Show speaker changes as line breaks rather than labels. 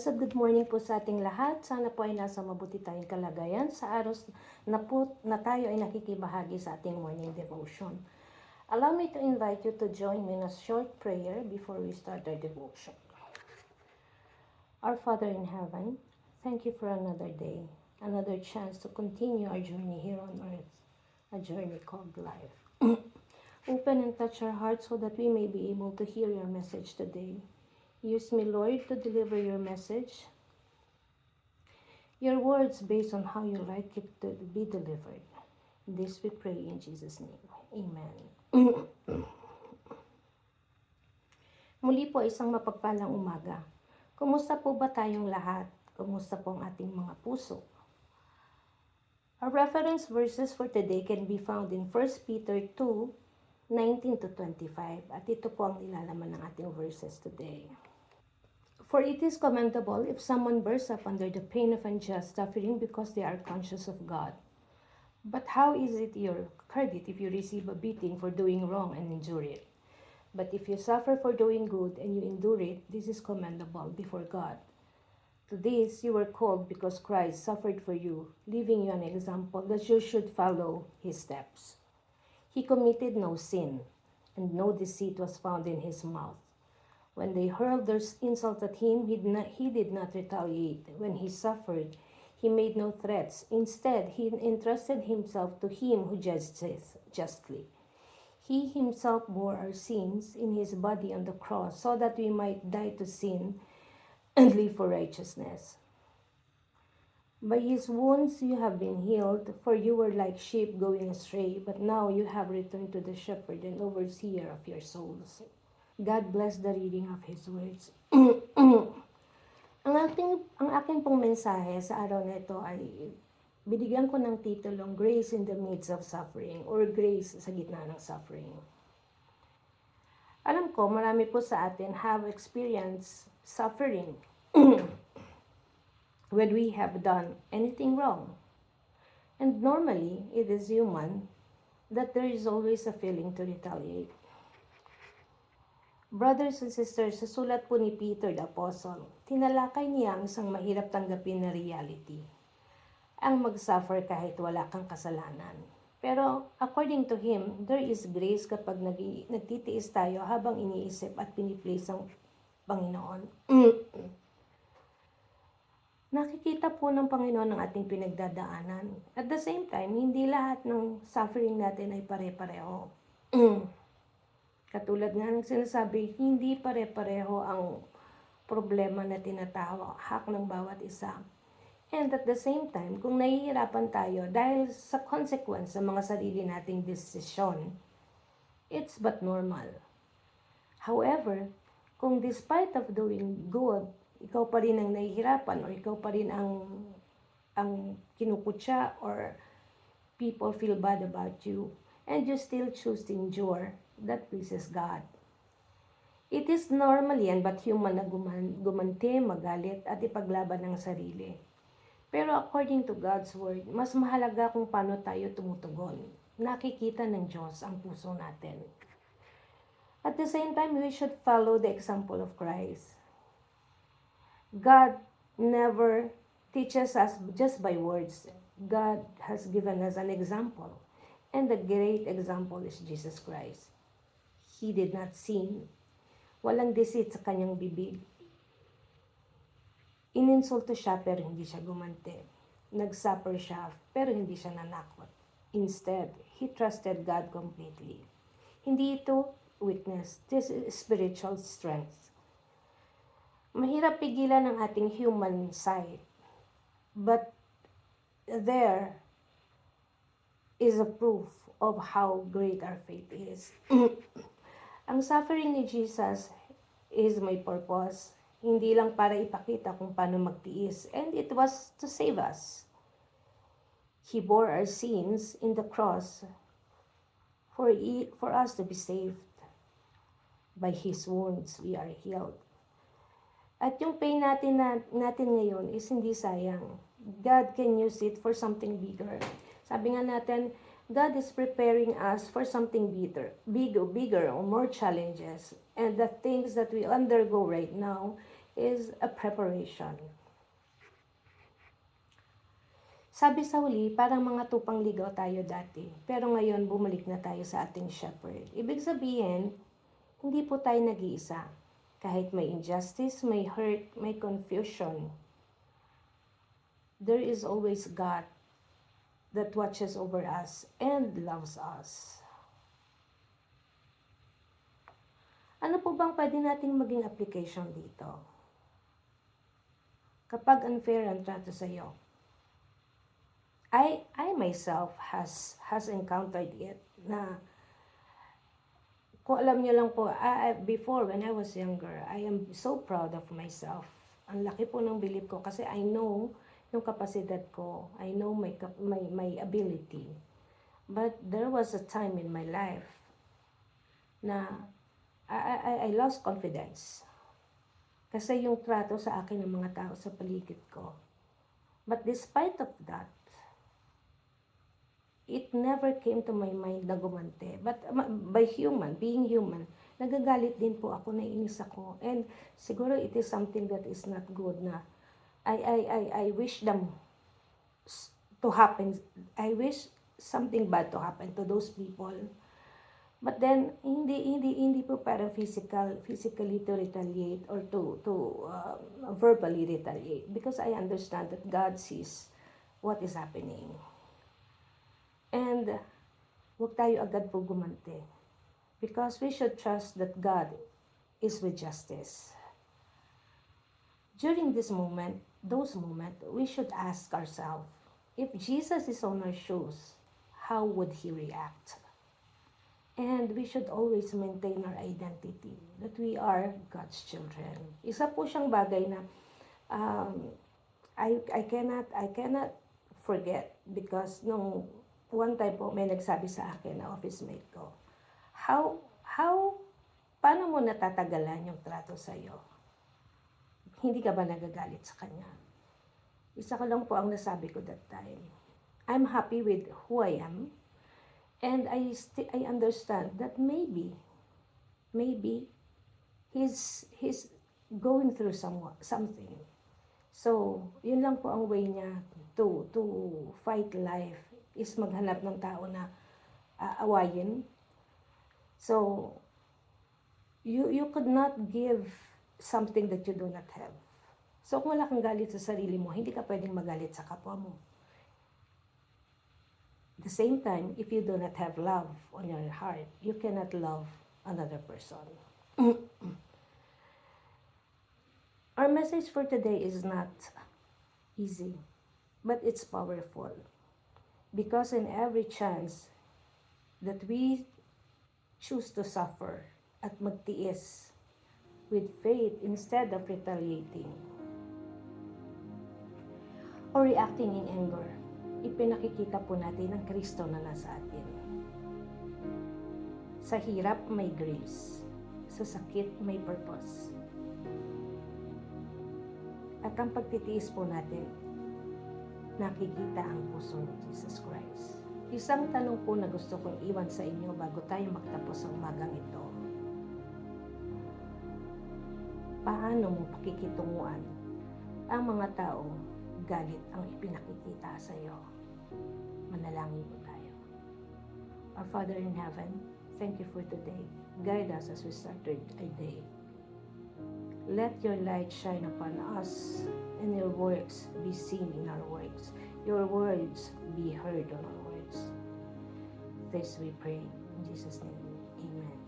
Blessed good morning po sa ating lahat. Sana po ay nasa mabuti tayong kalagayan sa araw na tayo ay nakikibahagi sa ating morning devotion. Allow me to invite you to join me in a short prayer before we start our devotion. Our Father in heaven, thank you for another day, another chance to continue our journey here on earth, a journey called life. Open and touch our hearts so that we may be able to hear your message today. Use me, Lord, to deliver your message, your words based on how you like it to be delivered. This we pray in Jesus' name. Amen. Muli po isang mapagpalang umaga. Kumusta po ba tayong lahat? Kumusta po ang ating mga puso? Our reference verses for today can be found in 1 Peter 2:19 to 25. At ito po ang nilalaman ng ating verses today. For it is commendable if someone bears up under the pain of unjust suffering because they are conscious of God. But how is it your credit if you receive a beating for doing wrong and endure it? But if you suffer for doing good and you endure it, this is commendable before God. To this you were called because Christ suffered for you, leaving you an example that you should follow his steps. He committed no sin, and no deceit was found in his mouth. When they hurled their insult at him, he did not retaliate. When he suffered, he made no threats. Instead, he entrusted himself to him who judges justly. He himself bore our sins in his body on the cross so that we might die to sin and live for righteousness. By his wounds you have been healed, for you were like sheep going astray, but now you have returned to the shepherd and overseer of your souls. God bless the reading of His words. ang aking pong mensahe sa araw na ito ay binigyan ko ng titulong Grace in the Midst of Suffering or Grace sa gitna ng suffering. Alam ko, marami po sa atin have experienced suffering when we have done anything wrong. And normally, it is human that there is always a feeling to retaliate. Brothers and sisters, sa sulat po ni Peter the Apostle, tinalakay niya ang isang mahirap tanggapin na reality. Ang mag-suffer kahit wala kang kasalanan. Pero according to him, there is grace kapag nagtitiis tayo habang iniisip at piniplace ang Panginoon. Nakikita po ng Panginoon ang ating pinagdadaanan. At the same time, hindi lahat ng suffering natin ay pare-pareho. Katulad nga ng sinasabi, hindi pare-pareho ang problema na tinatahak ng bawat isa. And at the same time, kung nahihirapan tayo dahil sa consequence sa mga sarili nating desisyon, it's but normal. However, kung despite of doing good, ikaw pa rin ang nahihirapan or ikaw pa rin ang kinukutya or people feel bad about you, and you still choose to endure, that pleases God. It is normal yan, but human na gumante, magalit, at ipaglaban ng sarili. Pero according to God's word, mas mahalaga kung paano tayo tumutugon. Nakikita ng Diyos ang puso natin. At the same time, we should follow the example of Christ. God never teaches us just by words. God has given us an example. And the great example is Jesus Christ. He did not sin. Walang deceit sa kanyang bibig. Ininsulto siya pero hindi siya gumante. Nagsuffer siya pero hindi siya nanakot. Instead, he trusted God completely. Hindi ito weakness. This is spiritual strength. Mahirap pigilan ang ating human side. But there is a proof of how great our faith is. Ang suffering ni Jesus is my purpose. Hindi lang para ipakita kung paano magtiis. And it was to save us. He bore our sins in the cross for us to be saved. By His wounds, we are healed. At yung pain natin ngayon is hindi sayang. God can use it for something bigger. Sabi nga natin, God is preparing us for something bigger or more challenges. And the things that we undergo right now is a preparation. Sabi sa huli, parang mga tupang ligaw tayo dati, pero ngayon bumalik na tayo sa ating shepherd. Ibig sabihin, hindi po tayo nag-iisa. Kahit may injustice, may hurt, may confusion, there is always God that watches over us and loves us. Ano po bang pwede nating maging application dito? Kapag unfair ang trato sa iyo, I myself has encountered it na kung alam niyo lang po, before when I was younger, I am so proud of myself. Ang laki po ng bilib ko kasi I know yung kapasidad ko. I know my ability. But there was a time in my life na I lost confidence. Kasi yung trato sa akin ng mga tao sa paligid ko. But despite of that, it never came to my mind na gumante. But being human, nagagalit din po ako, naiinis ako. And siguro it is something that is not good na I wish them to happen. I wish something bad to happen to those people. But then, hindi po parang physically to retaliate or to verbally retaliate. Because I understand that God sees what is happening. And huwag tayo agad po gumante. Because we should trust that God is with justice. During those moments, we should ask ourselves, if Jesus is on our shoes, how would He react? And we should always maintain our identity, that we are God's children. Isa po siyang bagay na I cannot forget, because nung one time po may nagsabi sa akin na office mate ko, paano mo natatagalan yung trato sa iyo? Hindi ka ba nagagalit sa kanya? Isa ko lang po ang nasabi ko that time. I'm happy with who I am, and I understand that maybe he's going through something. So, yun lang po ang way niya to fight life, is maghanap ng tao na awayin. So, you could not give something that you do not have. So, kung wala kang galit sa sarili mo, hindi ka pwedeng magalit sa kapwa mo. At the same time, if you do not have love on your heart, you cannot love another person. Our message for today is not easy, but it's powerful. Because in every chance that we choose to suffer at magtiis with faith instead of retaliating or reacting in anger, ipinakikita po natin ang Kristo na nasa atin. Sa hirap may grace, sa sakit may purpose. At ang pagtitiis po natin, nakikita ang puso ni Jesus Christ. Isang tanong po na gusto kong iwan sa inyo bago tayo magtapos ang umagang ito. Paano mo pakikitunguan ang mga taong galit ang ipinakikita sa iyo? Manalangin po tayo. Our Father in heaven, thank you for today. Guide us as we started our day. Let your light shine upon us, and your works be seen in our works. Your words be heard on our words. This we pray in Jesus' name. Amen.